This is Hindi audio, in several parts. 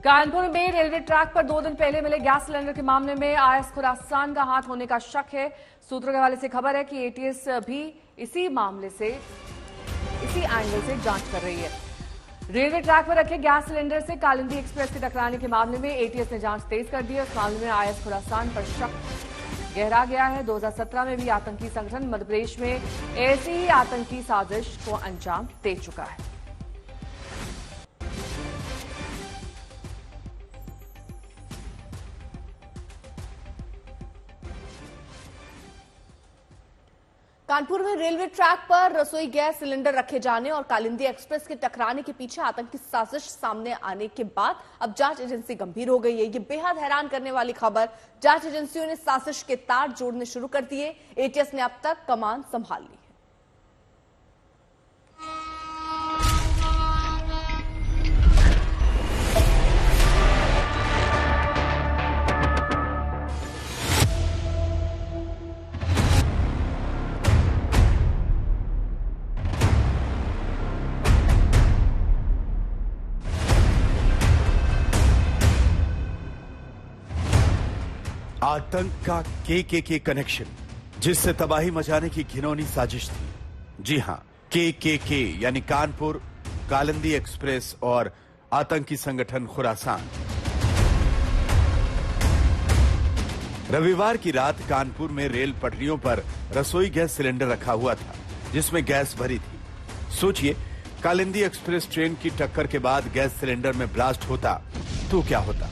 कानपुर में रेलवे ट्रैक पर 2 दिन पहले मिले गैस सिलेंडर के मामले में आईएस खुरासान का हाथ होने का शक है। सूत्रों के हवाले से खबर है कि एटीएस भी इसी मामले से इसी एंगल से जांच कर रही है। रेलवे ट्रैक पर रखे गैस सिलेंडर से कालिंदी एक्सप्रेस के टकराने के मामले में एटीएस ने जांच तेज कर दी है। उस मामले में आईएस खुरासान पर शक गहरा गया है। 2017 में भी आतंकी संगठन मध्य प्रदेश में ऐसी ही आतंकी साजिश को अंजाम दे चुका है। कानपुर में रेलवे ट्रैक पर रसोई गैस सिलेंडर रखे जाने और कालिंदी एक्सप्रेस के टकराने के पीछे आतंकी साजिश सामने आने के बाद अब जांच एजेंसी गंभीर हो गई है। ये बेहद हैरान करने वाली खबर। जांच एजेंसियों ने साजिश के तार जोड़ने शुरू कर दिए। एटीएस ने अब तक कमान संभाल ली है। आतंक का के कनेक्शन, जिससे तबाही मचाने की घिनौनी साजिश थी। जी हां, के यानी कानपुर, कालिंदी एक्सप्रेस और आतंकी संगठन खुरासान। रविवार की रात कानपुर में रेल पटरियों पर रसोई गैस सिलेंडर रखा हुआ था, जिसमें गैस भरी थी। सोचिए, कालिंदी एक्सप्रेस ट्रेन की टक्कर के बाद गैस सिलेंडर में ब्लास्ट होता तो क्या होता।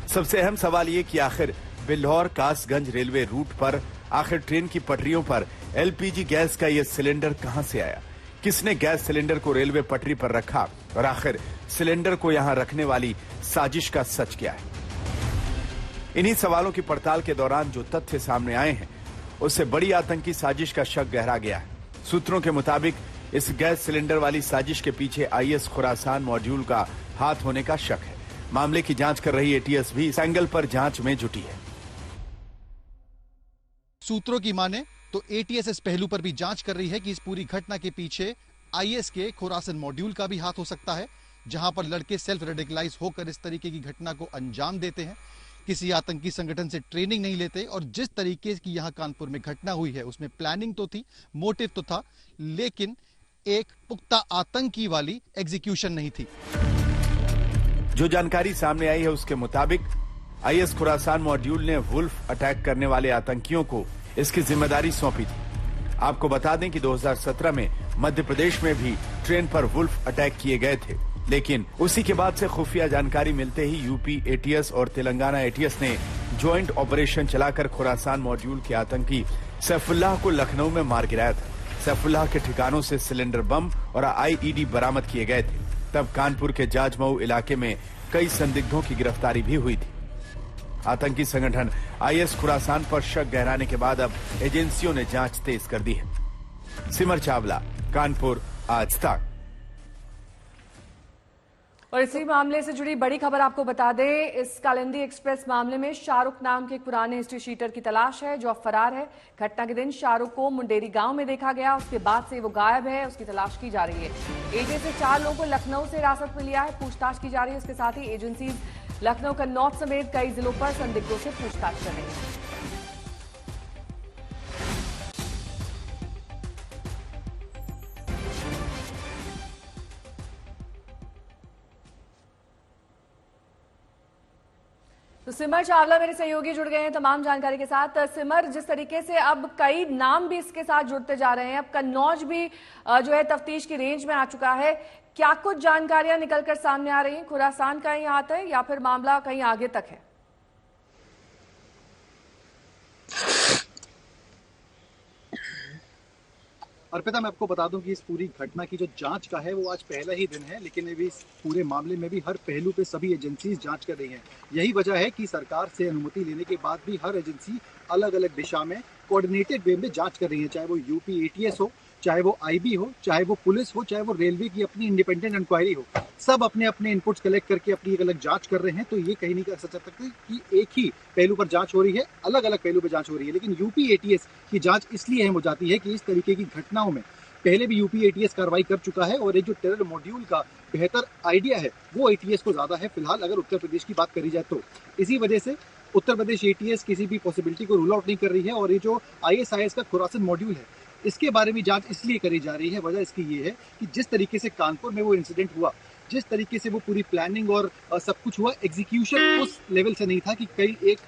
सबसे अहम सवाल ये कि आखिर बिल्हौर कासगंज रेलवे रूट पर आखिर ट्रेन की पटरियों पर एलपीजी गैस का यह सिलेंडर कहां से आया? किसने गैस सिलेंडर को रेलवे पटरी पर रखा और आखिर सिलेंडर को यहां रखने वाली साजिश का सच क्या है? इन्हीं सवालों की पड़ताल के दौरान जो तथ्य सामने आए हैं, उससे बड़ी आतंकी साजिश का शक गहरा गया है। सूत्रों के मुताबिक इस गैस सिलेंडर वाली साजिश के पीछे आईएस खुरासान मॉड्यूल का हाथ होने का शक है। मामले की जांच कर रही एटीएस भी इस एंगल पर जांच में जुटी है। सूत्रों की माने तो एटीएस इस पहलू पर भी जांच कर रही है कि इस पूरी घटना के पीछे आईएस के खुरासान मॉड्यूल का भी हाथ हो सकता है, जहां पर लड़के सेल्फ रेडिकलाइज होकर इस तरीके की घटना को अंजाम देते हैं। किसी आतंकी संगठन से ट्रेनिंग नहीं लेते और जिस तरीके की यहां कानपुर में घटना हुई है उसमें प्लानिंग तो थी, मोटिव तो था, लेकिन एक पुख्ता आतंकी वाली एग्जीक्यूशन नहीं थी। जो जानकारी सामने आई है उसके मुताबिक आईएस खुरासान मॉड्यूल ने वुल्फ अटैक करने वाले आतंकियों को इसकी जिम्मेदारी सौंपी थी। आपको बता दें कि 2017 में मध्य प्रदेश में भी ट्रेन पर वुल्फ अटैक किए गए थे, लेकिन उसी के बाद से खुफिया जानकारी मिलते ही यूपी एटीएस और तेलंगाना एटीएस ने ज्वाइंट ऑपरेशन चलाकर खुरासान मॉड्यूल के आतंकी सैफुल्लाह को लखनऊ में मार गिराया था। सैफुल्लाह के ठिकानों से सिलेंडर बम और आईईडी बरामद किए गए थे। तब कानपुर के जाजमऊ इलाके में कई संदिग्धों की गिरफ्तारी भी हुई थी। आतंकी संगठन आईएस खुरासान पर शक गहराने के बाद अब एजेंसियों ने जांच तेज कर दी है। सिमर चावला, कानपुर, आज तक। और इसी मामले से जुड़ी बड़ी खबर आपको बता दें, इस कालिंदी एक्सप्रेस मामले में शाहरुख नाम के एक पुराने हिस्ट्री शीटर की तलाश है, जो अब फरार है। घटना के दिन शाहरुख को मुंडेरी गांव में देखा गया, उसके बाद से वो गायब है, उसकी तलाश की जा रही है। एटीएस से 4 लोगों को लखनऊ से हिरासत में लिया है, पूछताछ की जा रही है। इसके साथ ही एजेंसी लखनऊ, कन्नौज समेत कई जिलों पर संदिग्धों से पूछताछ कर रही है। तो सिमर चावला मेरे सहयोगी जुड़ गए हैं तमाम जानकारी के साथ। सिमर, जिस तरीके से अब कई नाम भी इसके साथ जुड़ते जा रहे हैं, अब कन्नौज भी जो है तफ्तीश की रेंज में आ चुका है, क्या कुछ जानकारियां निकलकर सामने आ रही हैं? खुरासान का ही हाथ है या फिर मामला कहीं आगे तक है? अर्पिता, मैं आपको बता दूं कि इस पूरी घटना की जो जांच का है वो आज पहला ही दिन है, लेकिन अभी इस पूरे मामले में भी हर पहलू पे सभी एजेंसीज जांच कर रही हैं। यही वजह है कि सरकार से अनुमति लेने के बाद भी हर एजेंसी अलग अलग दिशा में कोऑर्डिनेटेड वे में जांच कर रही है, चाहे वो यूपी एटीएस हो, चाहे वो आईबी हो, चाहे वो पुलिस हो, चाहे वो रेलवे की अपनी इंडिपेंडेंट इंक्वायरी हो। सब अपने अपने इनपुट्स कलेक्ट करके अपनी एक अलग जांच कर रहे हैं। तो ये कहीं नहीं कर सकते कि एक ही पहलू पर जांच हो रही है, अलग अलग पहलू पर जांच हो रही है। लेकिन यूपी एटीएस की जांच इसलिए अहम हो जाती है कि इस तरीके की घटनाओं में पहले भी यूपी एटीएस कार्रवाई कर चुका है और ये जो टेरर मॉड्यूल का बेहतर आइडिया है वो एटीएस को ज्यादा है फिलहाल अगर उत्तर प्रदेश की बात करी जाए तो। इसी वजह से उत्तर प्रदेश एटीएस किसी भी पॉसिबिलिटी को रूल आउट नहीं कर रही है और ये जो ISIS का खुरासन मॉड्यूल है इसके बारे में जांच इसलिए करी जा रही है। वजह इसकी ये है कि जिस तरीके से कानपुर में वो इंसिडेंट हुआ, जिस तरीके से वो पूरी प्लानिंग और सब कुछ हुआ, एग्जीक्यूशन उस लेवल से नहीं था कि कई एक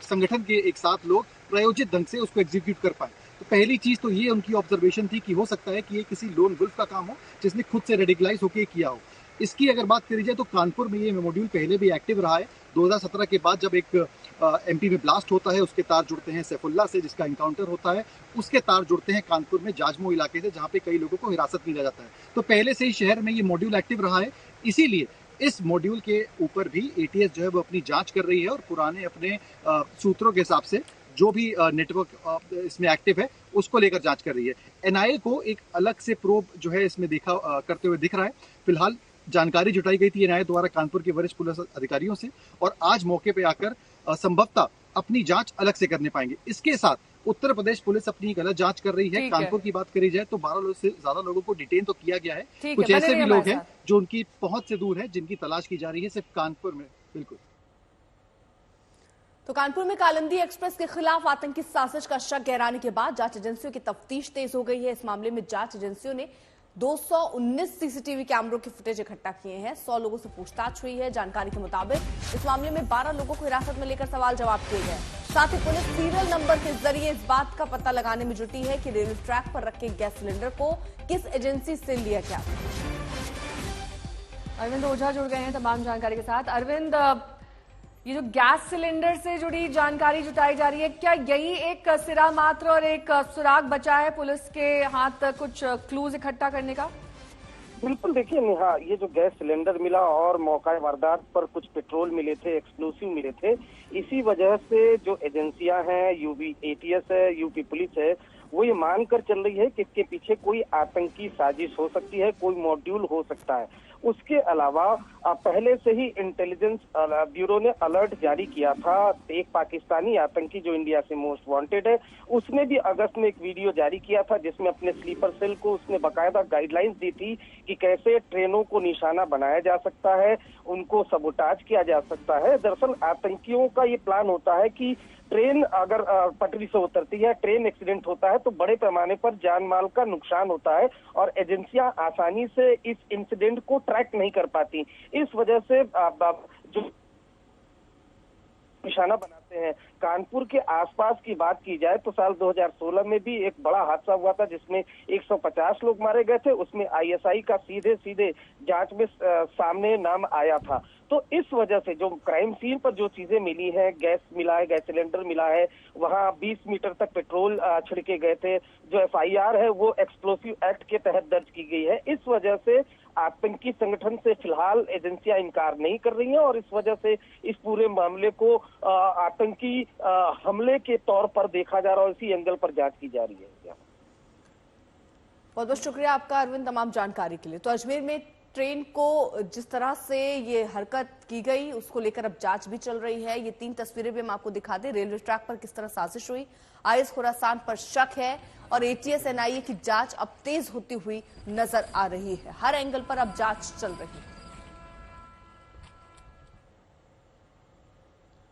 संगठन के एक साथ लोग प्रायोजित ढंग से उसको एग्जीक्यूट कर पाए। तो पहली चीज तो ये उनकी ऑब्जर्वेशन थी कि हो सकता है कि ये किसी लोन वुल्फ का काम हो जिसने खुद से रेडिकलाइज होकर किया हो। इसकी अगर बात करी जाए तो कानपुर में ये मॉड्यूल पहले भी एक्टिव रहा है। 2017 के बाद जब एक MP में ब्लास्ट होता है, उसके तार जुड़ते हैं सैफुल्ला से जिसका इनकाउंटर होता है, उसके तार जुड़ते हैं कानपुर में जाजमो इलाके से जहाँ पे कई लोगों को हिरासत में लिया जाता है। तो पहले से ही शहर में ये मॉड्यूल एक्टिव रहा है, इसीलिए इस मॉड्यूल के ऊपर भी एटीएस जो है वो अपनी जांच कर रही है और पुराने अपने सूत्रों के हिसाब से जो भी नेटवर्क इसमें एक्टिव है उसको लेकर जांच कर रही है। NIA को एक अलग से प्रोब जो है इसमें देखा करते हुए दिख रहा है। फिलहाल जानकारी जुटाई गई थी NIA द्वारा कानपुर के वरिष्ठ पुलिस अधिकारियों से और आज मौके पे आकर संभवतः अपनी जांच अलग से करने पाएंगे। इसके साथ उत्तर प्रदेश पुलिस अपनी गलत जांच कर रही है। कानपुर की बात करी जाए तो 12 से ज्यादा लोगों को डिटेन तो किया गया है। कुछ ऐसे भी लोग हैं जो उनकी पहुंच से दूर है, जिनकी तलाश की जा रही है सिर्फ कानपुर में। बिल्कुल। तो कानपुर में कालिंदी एक्सप्रेस के खिलाफ आतंकी साजिश का शक गहराने के बाद जांच एजेंसियों की तफ्तीश तेज हो गई है। इस मामले में जांच एजेंसियों ने 219 सीसीटीवी कैमरों के फुटेज इकट्ठा किए हैं। 100 लोगों से पूछताछ हुई है। जानकारी के मुताबिक इस मामले में 12 लोगों को हिरासत में लेकर सवाल जवाब किए गए। साथ ही पुलिस सीरियल नंबर के जरिए इस बात का पता लगाने में जुटी है कि रेलवे ट्रैक पर रखे गैस सिलेंडर को किस एजेंसी से लिया गया। अरविंद ओझा जुड़ गए हैं तमाम जानकारी के साथ। अरविंद, ये जो गैस सिलेंडर से जुड़ी जानकारी जुटाई जा रही है, क्या यही एक सिरा मात्र और एक सुराग बचा है पुलिस के हाथ कुछ क्लूज इकट्ठा करने का? बिल्कुल, देखिए नेहा, ये जो गैस सिलेंडर मिला और मौका वारदात पर कुछ पेट्रोल मिले थे, एक्सप्लोसिव मिले थे, इसी वजह से जो एजेंसियां हैं, यूपी एटीएस है, यूपी पुलिस है, वो ये मानकर चल रही है कि इसके पीछे कोई आतंकी साजिश हो सकती है, कोई मॉड्यूल हो सकता है। उसके अलावा पहले से ही इंटेलिजेंस ब्यूरो ने अलर्ट जारी किया था। एक पाकिस्तानी आतंकी जो इंडिया से मोस्ट वांटेड है, उसने भी अगस्त में एक वीडियो जारी किया था जिसमें अपने स्लीपर सेल को उसने बाकायदा गाइडलाइंस दी थी कि कैसे ट्रेनों को निशाना बनाया जा सकता है, उनको सबोटाज किया जा सकता है। दरअसल आतंकियों का ये प्लान होता है कि ट्रेन अगर पटरी से उतरती है, ट्रेन एक्सीडेंट होता है तो बड़े पैमाने पर जान माल का नुकसान होता है और एजेंसियां आसानी से इस इंसिडेंट को ट्रैक नहीं कर पाती। इस वजह से जो निशाना बनाते हैं। कानपुर के आसपास की बात की जाए तो साल 2016 में भी एक बड़ा हादसा हुआ था जिसमें 150 लोग मारे गए थे। उसमें ISI का सीधे जांच में सामने नाम आया था। तो इस वजह से जो क्राइम सीन पर जो चीजें मिली हैं, गैस मिला है, गैस सिलेंडर मिला है, वहां 20 मीटर तक पेट्रोल छिड़के गए थे, जो FIR है वो एक्सप्लोसिव एक्ट के तहत दर्ज की गई है। इस वजह से आतंकी संगठन से फिलहाल एजेंसियां इनकार नहीं कर रही हैं और इस वजह से इस पूरे मामले को आतंकी हमले के तौर पर देखा जा रहा है और इसी एंगल पर जांच की जा रही है। बहुत बहुत शुक्रिया आपका अरविंद तमाम जानकारी के लिए। तो अजमेर में ट्रेन को जिस तरह से ये हरकत की गई उसको लेकर अब जांच भी चल रही है। ये 3 तस्वीरें भी हम आपको दिखा दें। रेलवे ट्रैक पर किस तरह साजिश हुई, IS खुरासान पर शक है और ATS NIA की जांच अब तेज होती हुई नजर आ रही है। हर एंगल पर अब जांच चल रही है।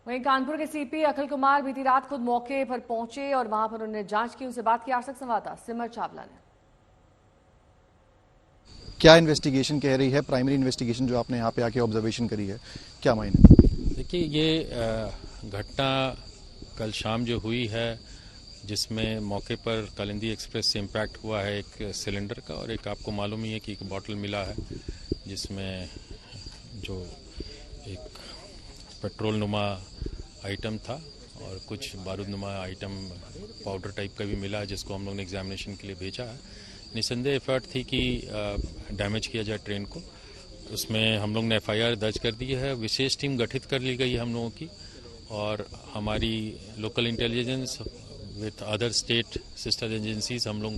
वहीं कानपुर के CP अखिल कुमार बीती रात खुद मौके पर पहुंचे और वहां पर उन्होंने जांच की। उनसे बात की आरक्षक संवाददाता सिमर चावला ने। क्या इन्वेस्टिगेशन कह रही है, प्राइमरी इन्वेस्टिगेशन जो आपने यहाँ पे आके ऑब्जर्वेशन करी है, क्या मायने? देखिए, ये घटना कल शाम जो हुई है जिसमें मौके पर कालिंदी एक्सप्रेस से इम्पैक्ट हुआ है एक सिलेंडर का और एक आपको मालूम ही है कि एक बॉटल मिला है जिसमें जो एक पेट्रोल नुमा आइटम था और कुछ बारूद नुमा आइटम पाउडर टाइप का भी मिला है जिसको हम लोग ने एग्जामिनेशन के लिए भेजा है। निसंदेह एफर्ट थी कि डैमेज किया जाए ट्रेन को। उसमें हम लोग ने FIR दर्ज कर दी है। विशेष टीम गठित कर ली गई है हम लोगों की और हमारी local intelligence with other state sister agencies हम लोग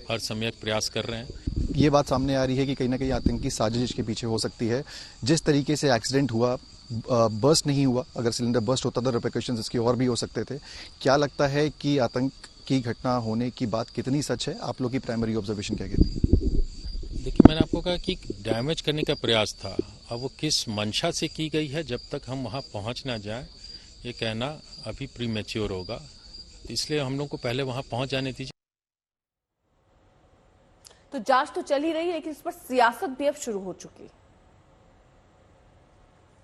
हर समय प्रयास कर रहे हैं। ये बात सामने आ रही है कि कहीं ना कहीं आतंकी साजिश के पीछे हो सकती है। जिस तरीके से एक्सीडेंट हुआ, बर्स्ट नहीं हुआ, अगर सिलेंडर बर्स्ट होता तो रिपरकशंस इसके और भी हो सकते थे। क्या लगता है कि आतंक की घटना होने की बात कितनी सच है? आप लोग की प्राइमरी ऑब्जर्वेशन क्या कहती है? देखिए, मैंने आपको कहा कि डैमेज करने का प्रयास था। अब वो किस मंशा से की गई है, जब तक हम वहां पहुंच ना जाए ये कहना अभी प्रीमेच्योर होगा, इसलिए हम लोग को पहले वहां पहुंच जाने दीजिए। तो जांच तो चल ही रही है, लेकिन इस पर सियासत भी अब शुरू हो चुकी है।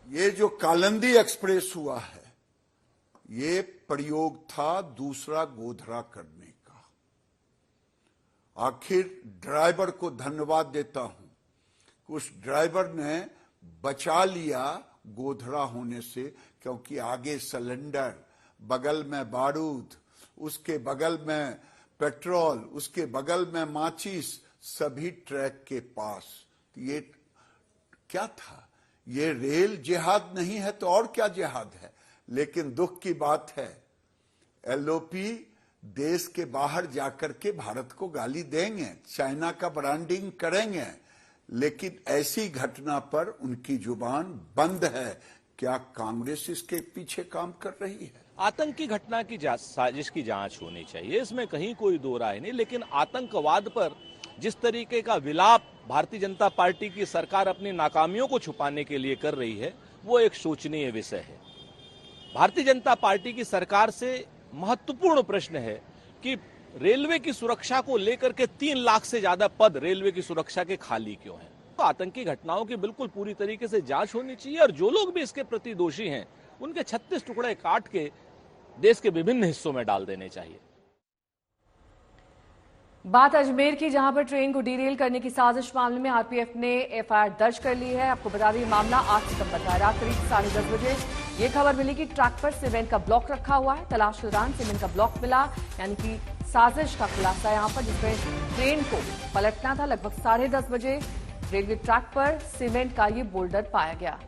ये जो कालिंदी एक्सप्रेस हुआ है, ये प्रयोग था दूसरा गोधरा करने का। आखिर ड्राइवर को धन्यवाद देता हूं कि उस ड्राइवर ने बचा लिया गोधरा होने से, क्योंकि आगे सिलेंडर, बगल में बारूद, उसके बगल में पेट्रोल, उसके बगल में माचिस, सभी ट्रैक के पास। ये क्या था? ये रेल जिहाद नहीं है तो और क्या जिहाद है? लेकिन दुख की बात है, एलओपी देश के बाहर जाकर के भारत को गाली देंगे, चाइना का ब्रांडिंग करेंगे, लेकिन ऐसी घटना पर उनकी जुबान बंद है। क्या कांग्रेस इसके पीछे काम कर रही है? आतंकी घटना की साजिश की जांच होनी चाहिए, इसमें कहीं कोई दो राय नहीं। लेकिन आतंकवाद पर जिस तरीके का विलाप भारतीय जनता पार्टी की सरकार अपनी नाकामियों को छुपाने के लिए कर रही है, वो एक शोचनीय विषय है। भारतीय जनता पार्टी की सरकार से महत्वपूर्ण प्रश्न है कि रेलवे की सुरक्षा को लेकर के 3 लाख से ज्यादा पद रेलवे की सुरक्षा के खाली क्यों हैं? तो आतंकी घटनाओं की बिल्कुल पूरी तरीके से जांच होनी चाहिए, और जो लोग भी इसके प्रति दोषी हैं उनके 36 टुकड़े काट के देश के विभिन्न हिस्सों में डाल देने चाहिए। बात अजमेर की, जहां पर ट्रेन को डीरेल करने की साजिश मामले में आरपीएफ ने एफआईआर दर्ज कर ली है। आपको बता दें, मामला 8 सितंबर का रात करीब 10:30 बजे ये खबर मिली कि ट्रैक पर सीमेंट का ब्लॉक रखा हुआ है। तलाश के दौरान सीमेंट का ब्लॉक मिला, यानी कि साजिश का खुलासा यहां पर, जिसमें ट्रेन को पलटना था। लगभग 10:30 बजे रेलवे ट्रैक पर सीमेंट का ये बोल्डर पाया गया।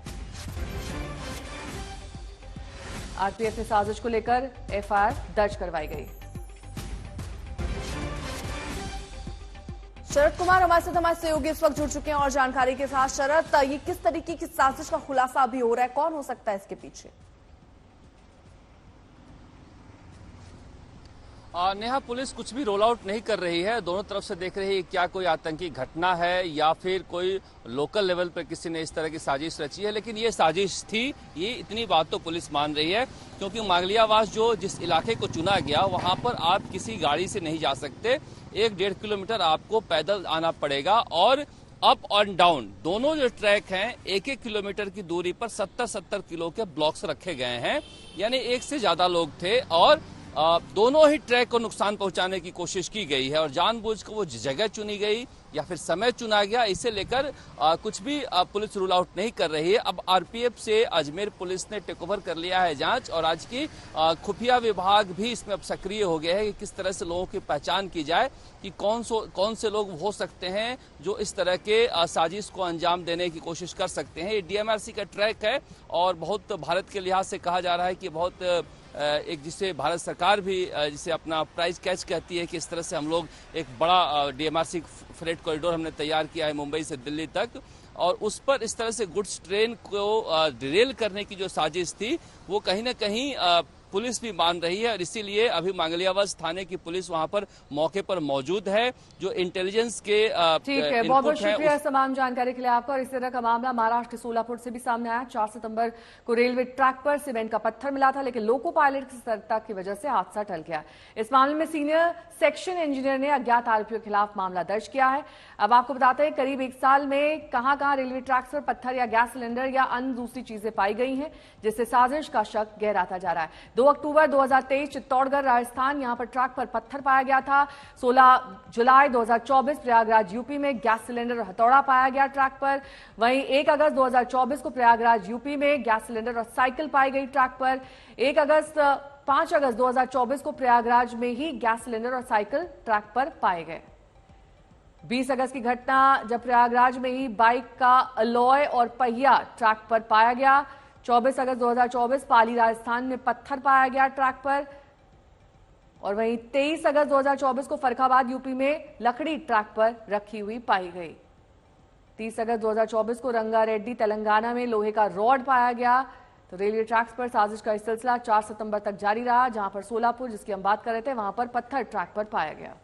आरपीएफ ने साजिश को लेकर एफआईआर दर्ज करवाई गई। शरद कुमार हमारे साथ, हमारे सहयोगी इस वक्त जुड़ चुके हैं और जानकारी के साथ। शरद, ये किस तरीके की साजिश का खुलासा अभी हो रहा है? कौन हो सकता है इसके पीछे? नेहा, पुलिस कुछ भी रोल आउट नहीं कर रही है। दोनों तरफ से देख रही है क्या कोई आतंकी घटना है या फिर कोई लोकल लेवल पर किसी ने इस तरह की साजिश रची है। लेकिन ये साजिश थी, ये इतनी बात तो पुलिस मान रही है, क्योंकि मांगलियावास जिस इलाके को चुना गया, वहां पर आप किसी गाड़ी से नहीं जा सकते। 1-1.5 किलोमीटर आपको पैदल आना पड़ेगा, और अप और डाउन दोनों जो ट्रैक हैं 1-1 किलोमीटर की दूरी पर 70-70 किलो के ब्लॉक्स रखे गए हैं। यानी एक से ज्यादा लोग थे, और दोनों ही ट्रैक को नुकसान पहुंचाने की कोशिश की गई है। और जानबूझकर वो जगह चुनी गई या फिर समय चुना गया, इसे लेकर कुछ भी पुलिस रूल आउट नहीं कर रही है। अब आरपीएफ से अजमेर पुलिस ने टेक ओवर कर लिया है जांच, और आज की खुफिया विभाग भी इसमें अब सक्रिय हो गया है कि किस तरह से लोगों की पहचान की जाए कि कौन से लोग हो सकते हैं जो इस तरह के साजिश को अंजाम देने की कोशिश कर सकते हैं। ये डीएमआरसी का ट्रैक है, और बहुत भारत के लिहाज से कहा जा रहा है कि बहुत एक, जिसे भारत सरकार भी जिसे अपना प्राइज कैच कहती है कि इस तरह से हम लोग एक बड़ा डीएमआरसी फ्रेट कॉरिडोर हमने तैयार किया है मुंबई से दिल्ली तक, और उस पर इस तरह से गुड्स ट्रेन को डिरेल करने की जो साजिश थी वो कहीं ना कहीं पुलिस भी मान रही है। और इसीलिए अभी मांगलियावास थाने की पुलिस वहां पर मौके पर मौजूद है। जो इंटेलिजेंस के ठीक है, बहुत बहुत शुक्रिया तमाम जानकारी के लिए आपका। और इस तरह का मामला महाराष्ट्र के सोलापुर से भी सामने आया। 4 सितंबर को रेलवे ट्रैक पर सीमेंट का पत्थर मिला था, लेकिन लोको पायलट की सतर्कता की वजह से हादसा टल गया। इस मामले में सीनियर सेक्शन इंजीनियर ने अज्ञात आरोपियों के खिलाफ मामला दर्ज किया है। अब आपको बताते हैं, करीब 1 साल में कहां रेलवे ट्रैक्स पर पत्थर या गैस सिलेंडर या अन्य दूसरी चीजें पाई गई हैं, जिससे साजिश का शक गहराता जा रहा है। 2 अक्टूबर 2023 चित्तौड़गढ़ राजस्थान, यहां पर ट्रक पर पत्थर पाया गया था। 16 जुलाई 2024 प्रयागराज यूपी में गैस सिलेंडर और हथौड़ा पाया गया ट्रक पर। वहीं 1 अगस्त 2024 को प्रयागराज यूपी में गैस सिलेंडर और साइकिल पाई गई ट्रक पर। 5 अगस्त 2024 को प्रयागराज में ही गैस सिलेंडर और साइकिल ट्रक पर पाए गए। 20 अगस्त की घटना, जब प्रयागराज में ही बाइक का अलॉय और पहिया ट्रक पर पाया गया। 24 अगस्त 2024 पाली राजस्थान में पत्थर पाया गया ट्रक पर। और वहीं 23 अगस्त 2024 को फरखाबाद यूपी में लकड़ी ट्रक पर रखी हुई पाई गई। 30 अगस्त 2024 को रंगारेड्डी तेलंगाना में लोहे का रॉड पाया गया। तो रेलवे ट्रैक्स पर साजिश का यह सिलसिला 4 सितंबर तक जारी रहा, जहां पर सोलापुर, जिसकी हम बात कर रहे थे, वहां पर पत्थर ट्रैक पर पाया गया।